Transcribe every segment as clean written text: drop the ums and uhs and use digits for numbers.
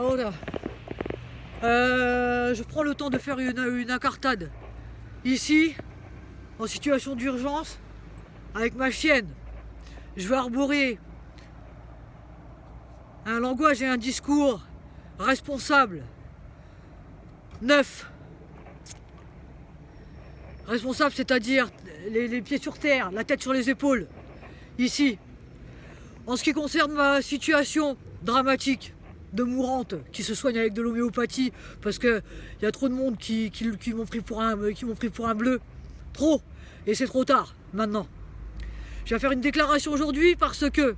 Alors là, je prends le temps de faire une incartade ici, en situation d'urgence, avec ma chienne. Je vais arborer un langage et un discours responsable, neuf. Responsable, c'est-à-dire les pieds sur terre, la tête sur les épaules, ici. En ce qui concerne ma situation dramatique de mourante qui se soigne avec de l'homéopathie, parce qu'il y a trop de monde qui m'ont pris pour un bleu. Trop. Et c'est trop tard, maintenant. Je vais faire une déclaration aujourd'hui parce que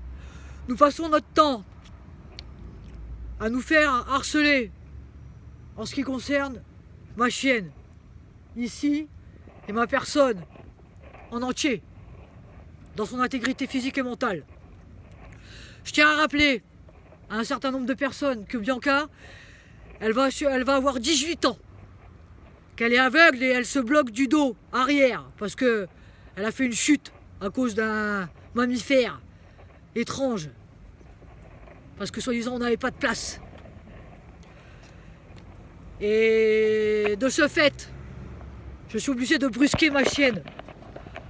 nous passons notre temps à nous faire harceler en ce qui concerne ma chienne, ici, et ma personne en entier, dans son intégrité physique et mentale. Je tiens à rappeler à un certain nombre de personnes que Bianca, elle va avoir 18 ans, qu'elle est aveugle et elle se bloque du dos arrière parce qu'elle a fait une chute à cause d'un mammifère étrange, parce que soi-disant on n'avait pas de place. Et de ce fait, je suis obligé de brusquer ma chienne.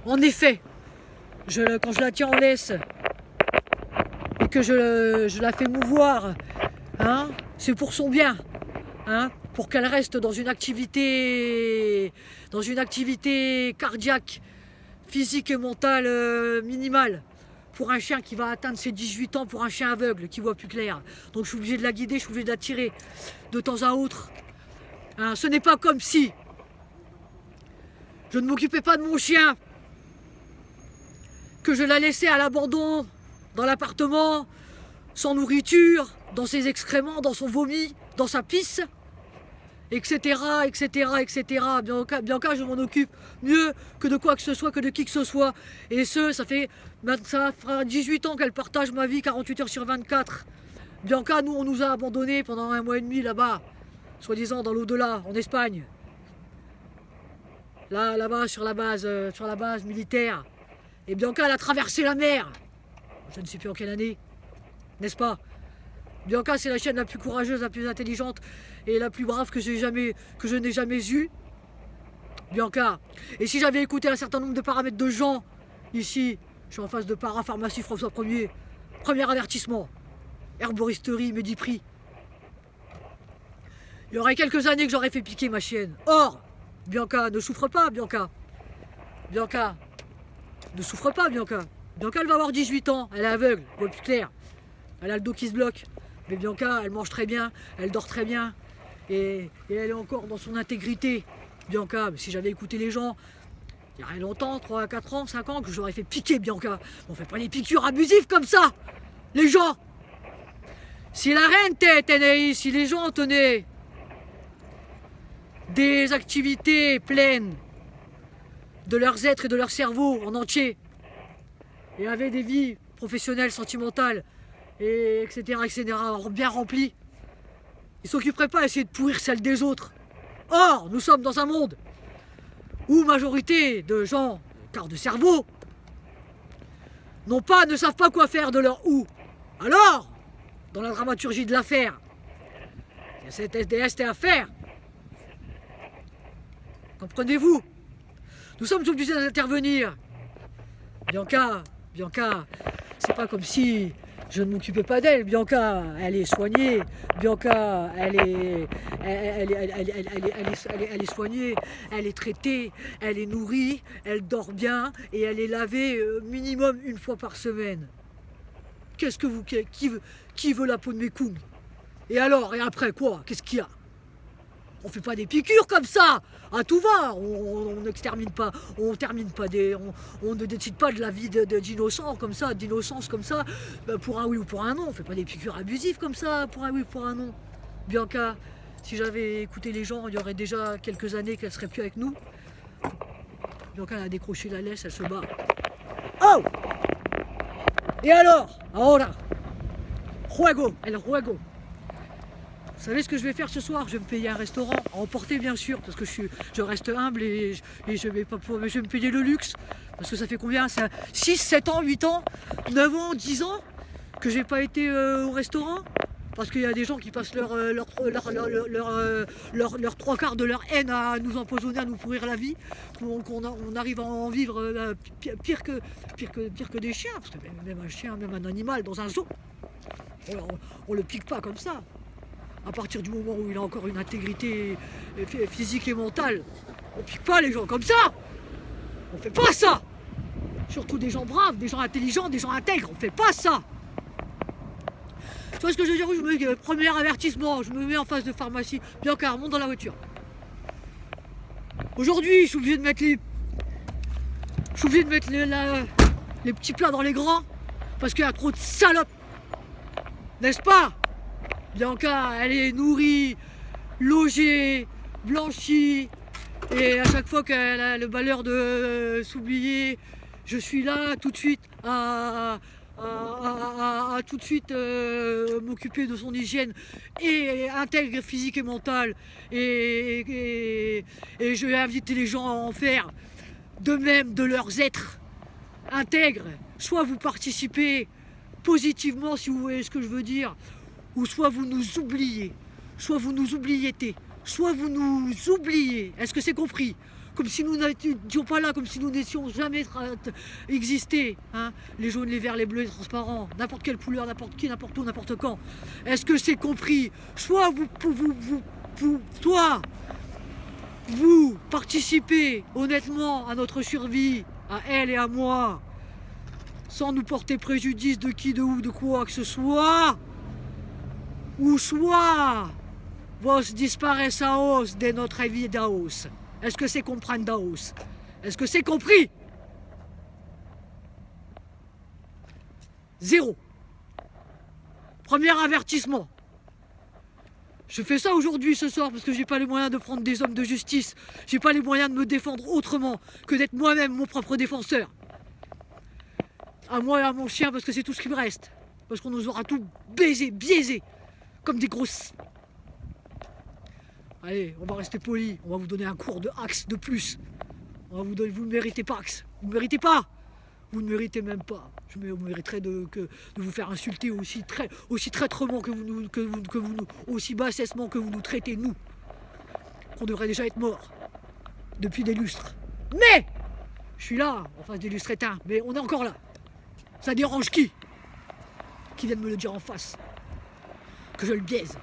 En effet, quand je la tiens en laisse et que je la fais mouvoir, hein, c'est pour son bien, hein, pour qu'elle reste dans une activité cardiaque, physique et mentale minimale. Pour un chien qui va atteindre ses 18 ans, pour un chien aveugle qui voit plus clair. Donc je suis obligé de la guider, je suis obligé de la tirer de temps à autre. Hein, ce n'est pas comme si je ne m'occupais pas de mon chien, que je la laissais à l'abandon dans l'appartement, sans nourriture, dans ses excréments, dans son vomi, dans sa pisse, etc., etc., etc. Bianca, je m'en occupe mieux que de quoi que ce soit, que de qui que ce soit. Et ça fera 18 ans qu'elle partage ma vie, 48 heures sur 24. Bianca, nous, on nous a abandonnés pendant 1 mois et demi là-bas, soi-disant dans l'au-delà, en Espagne. Là-bas, sur la base militaire. Et Bianca, elle a traversé la mer. Je ne sais plus en quelle année, n'est-ce pas? Bianca, c'est la chienne la plus courageuse, la plus intelligente et la plus brave que je n'ai jamais eue. Bianca. Et si j'avais écouté un certain nombre de paramètres de gens, ici, je suis en face de Parapharmacie François 1er, premier avertissement, herboristerie, Médiprix. Il y aurait quelques années que j'aurais fait piquer ma chienne. Or, Bianca, ne souffre pas, Bianca. Bianca, ne souffre pas, Bianca. Bianca, elle va avoir 18 ans, elle est aveugle, elle voit plus clair. Elle a le dos qui se bloque. Mais Bianca, elle mange très bien, elle dort très bien. Et elle est encore dans son intégrité. Bianca, si j'avais écouté les gens, il y a rien longtemps, 3, 4 ans, 5 ans, que j'aurais fait piquer Bianca. On fait pas les piqûres abusives comme ça, les gens. Si la reine tenait, si les gens tenaient des activités pleines de leurs êtres et de leur cerveau en entier, et avaient des vies professionnelles, sentimentales, et etc., bien remplies, ils ne s'occuperaient pas à essayer de pourrir celle des autres. Or, nous sommes dans un monde où majorité de gens, car de cerveau, ne savent pas quoi faire de leur ou. Alors, dans la dramaturgie de l'affaire, il y a cette SDST à faire. Comprenez-vous? Nous sommes obligés d'intervenir. Bianca, c'est pas comme si je ne m'occupais pas d'elle. Bianca, elle est soignée. Bianca, elle est soignée. Elle est traitée. Elle est nourrie. Elle dort bien et elle est lavée minimum 1 fois par semaine. Qu'est-ce que vous, qui veut la peau de mes couilles? Et alors, et après quoi? Qu'est-ce qu'il y a? On fait pas des piqûres comme ça, à tout va. On n'extermine pas, on ne décide pas de la vie d'innocents comme ça, d'innocence comme ça, pour un oui ou pour un non. On fait pas des piqûres abusives comme ça, pour un oui ou pour un non. Bianca, si j'avais écouté les gens, il y aurait déjà quelques années qu'elle serait plus avec nous. Bianca, elle a décroché la laisse, elle se bat. Oh! Et alors? Ahora! Juego, el juego. Vous savez ce que je vais faire ce soir? Je vais me payer un restaurant, à emporter bien sûr, parce que je reste humble et je vais me payer le luxe. Parce que ça fait combien? Ça 6, 7 ans, 8 ans, 9 ans, 10 ans que j'ai pas été au restaurant? Parce qu'il y a des gens qui passent leur 3/4 de leur haine à nous empoisonner, à nous pourrir la vie, qu'on arrive à en vivre pire que des chiens, parce que même un chien, même un animal dans un zoo, on le pique pas comme ça. À partir du moment où il a encore une intégrité physique et mentale, on pique pas les gens comme ça. On fait pas ça. Surtout des gens braves, des gens intelligents, des gens intègres, on fait pas ça. Tu vois ce que je veux dire? Premier avertissement, je me mets en face de pharmacie. Bianca, remonte dans la voiture. Aujourd'hui, je suis obligé de mettre les petits plats dans les grands parce qu'il y a trop de salopes. N'est-ce pas? Bianca, elle est nourrie, logée, blanchie. Et à chaque fois qu'elle a le malheur de s'oublier, je suis là tout de suite à tout de suite m'occuper de son hygiène et intègre physique et mentale et je vais inviter les gens à en faire de même de leurs êtres intègres. Soit vous participez positivement si vous voyez ce que je veux dire, ou soit vous nous oubliez, soit vous nous oubliez, soit vous nous oubliez. Est-ce que c'est compris? Comme si nous n'étions pas là, comme si nous n'étions jamais existé. Hein, les jaunes, les verts, les bleus, les transparents, n'importe quelle couleur, n'importe qui, n'importe où, n'importe quand. Est-ce que c'est compris? Soit vous participez honnêtement à notre survie, à elle et à moi, sans nous porter préjudice de qui, de où, de quoi que ce soit, ou soit vos disparaissons de notre vie d'os. Est-ce que c'est comprendre d'os? Est-ce que c'est compris? Zéro. Premier avertissement. Je fais ça aujourd'hui, ce soir, parce que j'ai pas les moyens de prendre des hommes de justice. J'ai pas les moyens de me défendre autrement que d'être moi-même mon propre défenseur. À moi et à mon chien, parce que c'est tout ce qui me reste. Parce qu'on nous aura tout biaisé, comme des grosses... Allez, on va rester poli, on va vous donner un cours de axe de plus. Vous ne méritez pas axe, vous ne méritez pas. Vous ne méritez même pas. Je mériterais de vous faire insulter aussi traîtrement aussi bassessement que vous nous traitez, nous. Qu'on devrait déjà être morts depuis des lustres. Mais je suis là, en face des lustres éteints, mais on est encore là. Ça dérange qui? Qui vient de me le dire en face? Que je le biaise.